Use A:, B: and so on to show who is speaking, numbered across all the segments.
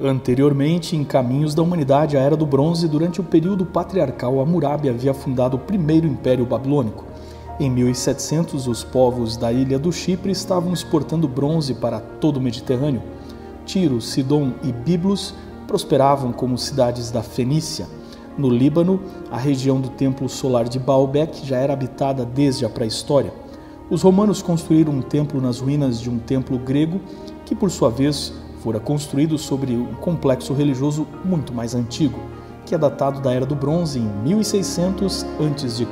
A: Anteriormente, em Caminhos da Humanidade, a Era do Bronze, durante o período patriarcal, Hammurabi havia fundado o primeiro Império Babilônico. Em 1700, os povos da ilha do Chipre estavam exportando bronze para todo o Mediterrâneo. Tiro, Sidom e Biblos prosperavam como cidades da Fenícia. No Líbano, a região do templo solar de Baalbek já era habitada desde a pré-história. Os romanos construíram um templo nas ruínas de um templo grego, que por sua vez fora construído sobre um complexo religioso muito mais antigo, que é datado da Era do Bronze em 1600 a.C.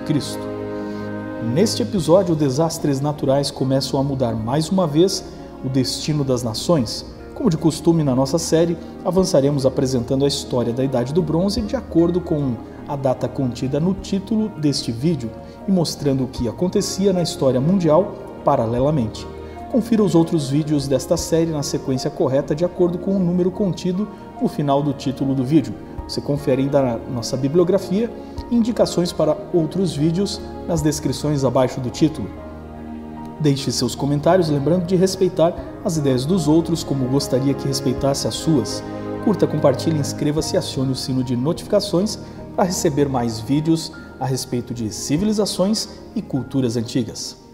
A: Neste episódio, desastres naturais começam a mudar mais uma vez o destino das nações. Como de costume na nossa série, avançaremos apresentando a história da Idade do Bronze de acordo com a data contida no título deste vídeo e mostrando o que acontecia na história mundial paralelamente. Confira os outros vídeos desta série na sequência correta de acordo com o número contido no final do título do vídeo. Você confere ainda na nossa bibliografia e indicações para outros vídeos nas descrições abaixo do título. Deixe seus comentários, lembrando de respeitar as ideias dos outros como gostaria que respeitasse as suas. Curta, compartilhe, inscreva-se e acione o sino de notificações para receber mais vídeos a respeito de civilizações e culturas antigas.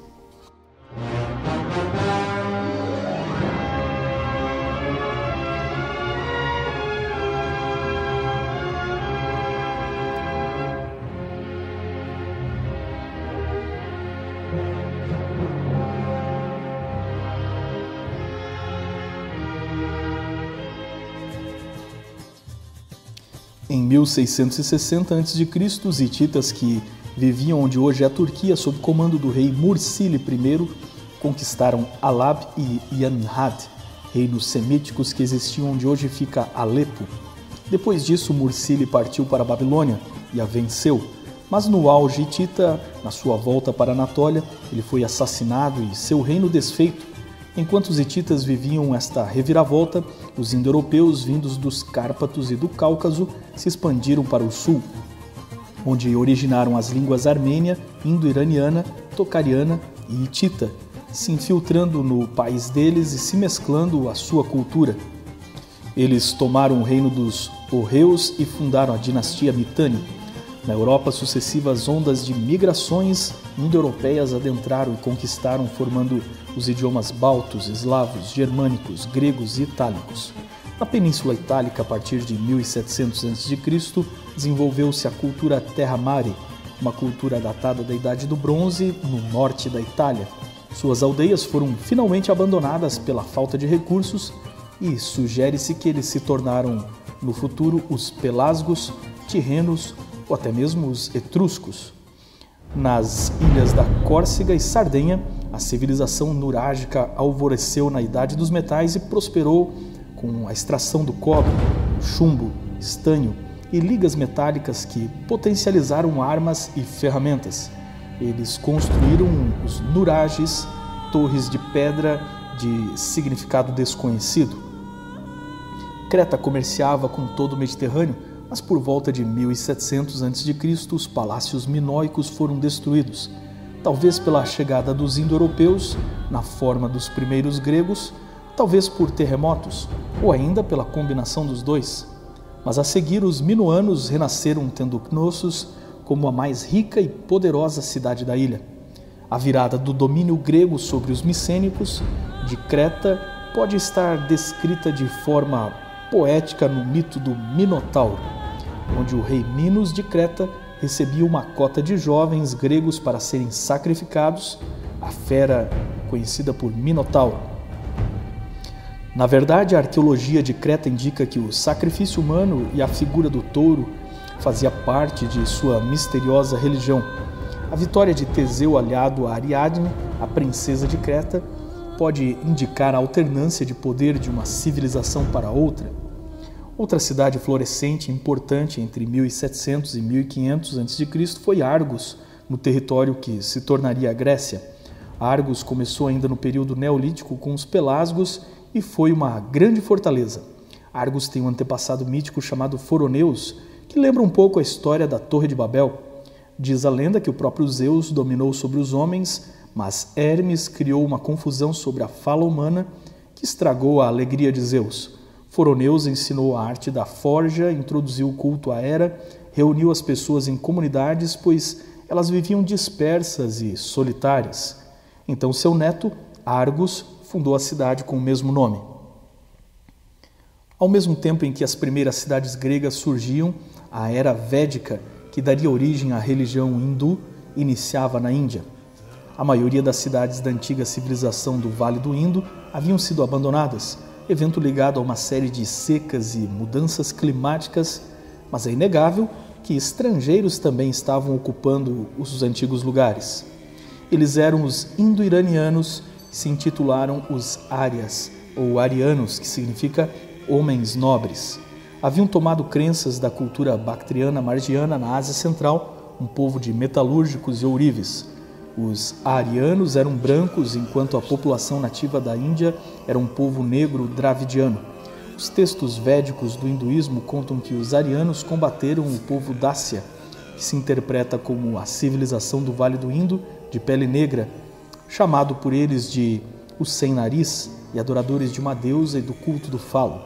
A: Em 1660 a.C., os hititas que viviam onde hoje é a Turquia sob comando do rei Mursili I conquistaram Halab e Yanhad, reinos semíticos que existiam onde hoje fica Alepo. Depois disso, Mursili partiu para a Babilônia e a venceu, mas no auge hitita, na sua volta para a Anatólia, ele foi assassinado e seu reino desfeito. Enquanto os hititas viviam esta reviravolta, os indo-europeus vindos dos Cárpatos e do Cáucaso se expandiram para o sul, onde originaram as línguas armênia, indo-iraniana, tocariana e hitita, se infiltrando no país deles e se mesclando à sua cultura. Eles tomaram o reino dos Horreus e fundaram a dinastia Mitanni. Na Europa, sucessivas ondas de migrações indo-europeias adentraram e conquistaram, formando os idiomas baltos, eslavos, germânicos, gregos e itálicos. Na Península Itálica, a partir de 1700 a.C., desenvolveu-se a cultura Terra Mare, uma cultura datada da Idade do Bronze no norte da Itália. Suas aldeias foram finalmente abandonadas pela falta de recursos e sugere-se que eles se tornaram, no futuro, os pelasgos, tirrenos ou até mesmo os etruscos. Nas ilhas da Córcega e Sardenha, a civilização nurágica alvoreceu na Idade dos Metais e prosperou com a extração do cobre, chumbo, estanho e ligas metálicas que potencializaram armas e ferramentas. Eles construíram os nurages, torres de pedra de significado desconhecido. Creta comerciava com todo o Mediterrâneo, mas por volta de 1700 a.C., os palácios minoicos foram destruídos, talvez pela chegada dos indo-europeus, na forma dos primeiros gregos, talvez por terremotos, ou ainda pela combinação dos dois. Mas a seguir, os minoanos renasceram tendo Knossos como a mais rica e poderosa cidade da ilha. A virada do domínio grego sobre os micênicos de Creta pode estar descrita de forma poética no mito do Minotauro, onde o rei Minos de Creta recebia uma cota de jovens gregos para serem sacrificados, a fera conhecida por Minotauro. Na verdade, a arqueologia de Creta indica que o sacrifício humano e a figura do touro fazia parte de sua misteriosa religião. A vitória de Teseu aliado a Ariadne, a princesa de Creta, pode indicar a alternância de poder de uma civilização para outra. Outra cidade florescente e importante entre 1700 e 1500 a.C. foi Argos, no território que se tornaria a Grécia. Argos começou ainda no período neolítico com os pelasgos e foi uma grande fortaleza. Argos tem um antepassado mítico chamado Foroneus, que lembra um pouco a história da Torre de Babel. Diz a lenda que o próprio Zeus dominou sobre os homens, mas Hermes criou uma confusão sobre a fala humana que estragou a alegria de Zeus. Foroneus ensinou a arte da forja, introduziu o culto à Hera, reuniu as pessoas em comunidades, pois elas viviam dispersas e solitárias. Então seu neto, Argos, fundou a cidade com o mesmo nome. Ao mesmo tempo em que as primeiras cidades gregas surgiam, a era védica, que daria origem à religião hindu, iniciava na Índia. A maioria das cidades da antiga civilização do Vale do Indo haviam sido abandonadas, evento ligado a uma série de secas e mudanças climáticas, mas é inegável que estrangeiros também estavam ocupando os antigos lugares. Eles eram os indo-iranianos, que se intitularam os Árias, ou arianos, que significa homens nobres. Haviam tomado crenças da cultura bactriana margiana na Ásia Central, um povo de metalúrgicos e ourives. Os arianos eram brancos, enquanto a população nativa da Índia era um povo negro dravidiano. Os textos védicos do hinduísmo contam que os arianos combateram o povo Dácia, que se interpreta como a civilização do Vale do Indo, de pele negra, chamado por eles de os sem nariz e adoradores de uma deusa e do culto do falo.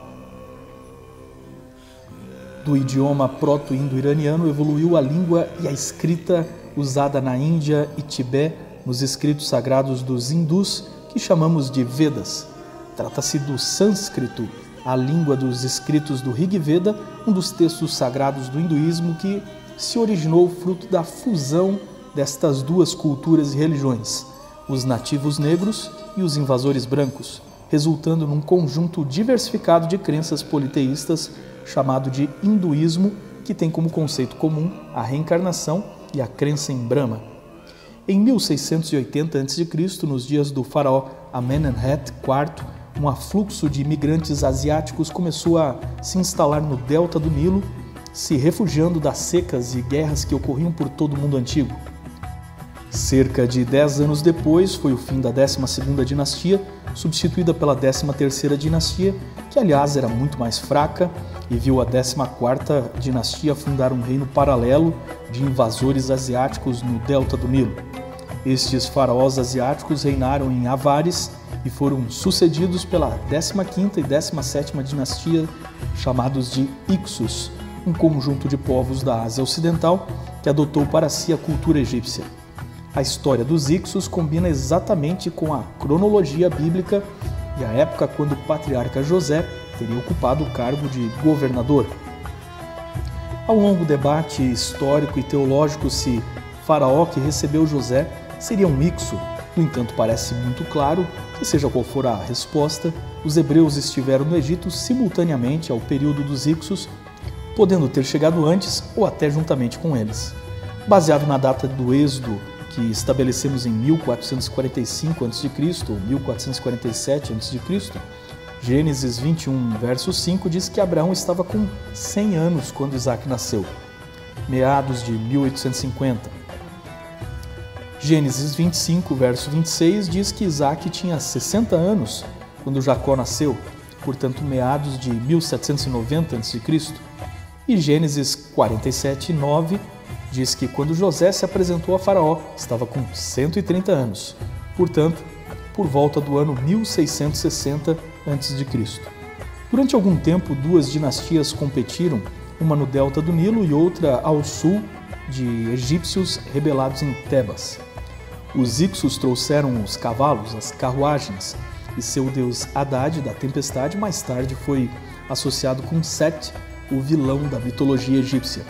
A: Do idioma proto-indo-iraniano evoluiu a língua e a escrita usada na Índia e Tibete nos escritos sagrados dos hindus, que chamamos de Vedas. Trata-se do sânscrito, a língua dos escritos do Rig Veda, um dos textos sagrados do hinduísmo que se originou fruto da fusão destas duas culturas e religiões, os nativos negros e os invasores brancos, resultando num conjunto diversificado de crenças politeístas chamado de hinduísmo, que tem como conceito comum a reencarnação e a crença em Brahma. Em 1680 a.C., nos dias do faraó Amenemhet IV, um afluxo de imigrantes asiáticos começou a se instalar no delta do Nilo, se refugiando das secas e guerras que ocorriam por todo o mundo antigo. Cerca de 10 anos depois, foi o fim da 12ª dinastia, substituída pela 13ª dinastia, que aliás era muito mais fraca, e viu a 14ª dinastia fundar um reino paralelo de invasores asiáticos no delta do Nilo. Estes faraós asiáticos reinaram em Avares e foram sucedidos pela 15ª e 17ª dinastia, chamados de Hicsos, um conjunto de povos da Ásia Ocidental que adotou para si a cultura egípcia. A história dos Hicsos combina exatamente com a cronologia bíblica e a época quando o patriarca José teria ocupado o cargo de governador. Há um longo debate histórico e teológico se Faraó que recebeu José seria um Hicso. No entanto, parece muito claro que, seja qual for a resposta, os hebreus estiveram no Egito simultaneamente ao período dos Hicsos, podendo ter chegado antes ou até juntamente com eles. Baseado na data do Êxodo, que estabelecemos em 1445 a.C. ou 1447 a.C., Gênesis 21, verso 5 diz que Abraão estava com 100 anos quando Isaac nasceu, meados de 1850. Gênesis 25, verso 26 diz que Isaac tinha 60 anos quando Jacó nasceu, portanto meados de 1790 a.C. E Gênesis 47, 9 diz que quando José se apresentou a Faraó, estava com 130 anos, portanto, por volta do ano 1660 a.C. Durante algum tempo, duas dinastias competiram, uma no delta do Nilo e outra ao sul, de egípcios rebelados em Tebas. Os Hicsos trouxeram os cavalos, as carruagens, e seu deus Haddad, da tempestade, mais tarde foi associado com Set, o vilão da mitologia egípcia.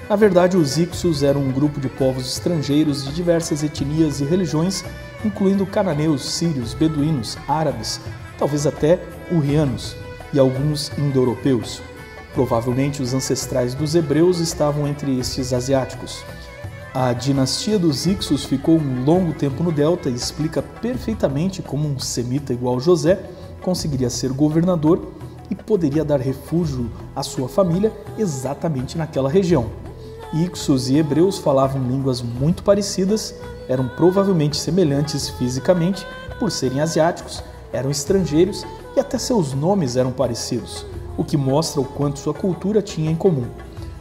A: Na verdade, os Hicsos eram um grupo de povos estrangeiros de diversas etnias e religiões, incluindo cananeus, sírios, beduínos, árabes, talvez até hurrianos e alguns indo-europeus. Provavelmente os ancestrais dos hebreus estavam entre estes asiáticos. A dinastia dos Hicsos ficou um longo tempo no delta e explica perfeitamente como um semita igual José conseguiria ser governador e poderia dar refúgio à sua família exatamente naquela região. Hicsos e hebreus falavam línguas muito parecidas, eram provavelmente semelhantes fisicamente por serem asiáticos, eram estrangeiros e até seus nomes eram parecidos, o que mostra o quanto sua cultura tinha em comum.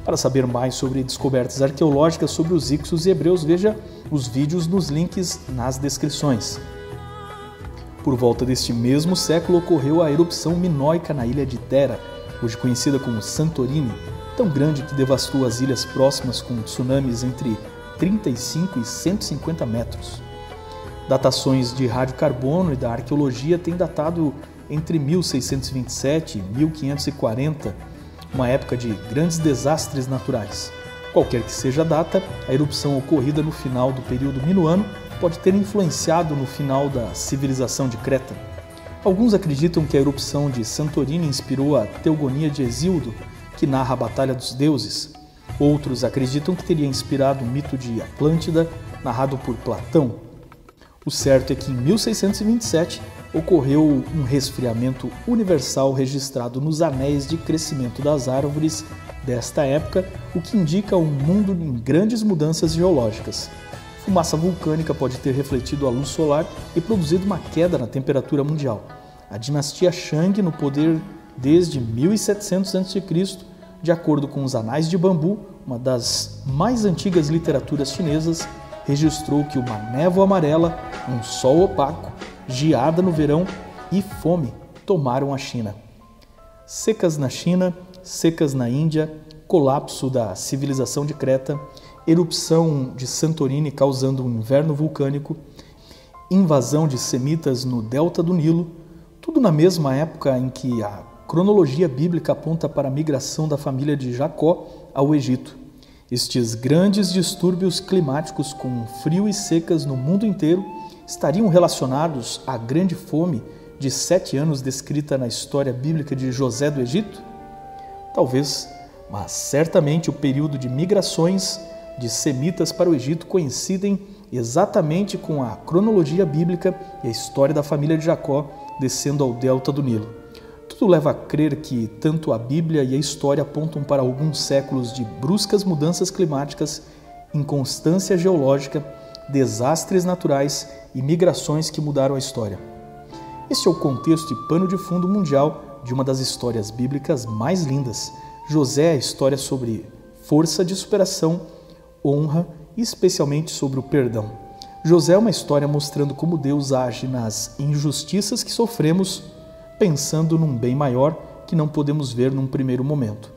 A: Para saber mais sobre descobertas arqueológicas sobre os Hicsos e hebreus, veja os vídeos nos links nas descrições. Por volta deste mesmo século ocorreu a erupção minoica na ilha de Thera, hoje conhecida como Santorini, tão grande que devastou as ilhas próximas com tsunamis entre 35 e 150 metros. Datações de radiocarbono e da arqueologia têm datado entre 1627 e 1540, uma época de grandes desastres naturais. Qualquer que seja a data, a erupção ocorrida no final do período minoano pode ter influenciado no final da civilização de Creta. Alguns acreditam que a erupção de Santorini inspirou a Teogonia de Hesíodo, que narra a Batalha dos Deuses. Outros acreditam que teria inspirado o mito de Atlântida, narrado por Platão. O certo é que em 1627 ocorreu um resfriamento universal registrado nos anéis de crescimento das árvores desta época, o que indica um mundo em grandes mudanças geológicas. Fumaça vulcânica pode ter refletido a luz solar e produzido uma queda na temperatura mundial. A dinastia Shang, no poder desde 1700 a.C., de acordo com os Anais de Bambu, uma das mais antigas literaturas chinesas, registrou que uma névoa amarela, um sol opaco, geada no verão e fome tomaram a China. Secas na China, secas na Índia, colapso da civilização de Creta, erupção de Santorini causando um inverno vulcânico, invasão de semitas no delta do Nilo, tudo na mesma época em que a cronologia bíblica aponta para a migração da família de Jacó ao Egito. Estes grandes distúrbios climáticos com frio e secas no mundo inteiro estariam relacionados à grande fome de 7 anos descrita na história bíblica de José do Egito? Talvez, mas certamente o período de migrações de semitas para o Egito coincidem exatamente com a cronologia bíblica e a história da família de Jacó descendo ao delta do Nilo. Tudo leva a crer que tanto a Bíblia e a história apontam para alguns séculos de bruscas mudanças climáticas, inconstância geológica, desastres naturais e migrações que mudaram a história. Este é o contexto e pano de fundo mundial de uma das histórias bíblicas mais lindas. José é a história sobre força de superação, honra e especialmente sobre o perdão. José é uma história mostrando como Deus age nas injustiças que sofremos, pensando num bem maior que não podemos ver num primeiro momento.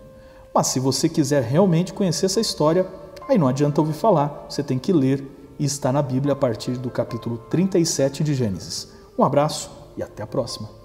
A: Mas se você quiser realmente conhecer essa história, aí não adianta ouvir falar, você tem que ler e está na Bíblia a partir do capítulo 37 de Gênesis. Um abraço e até a próxima.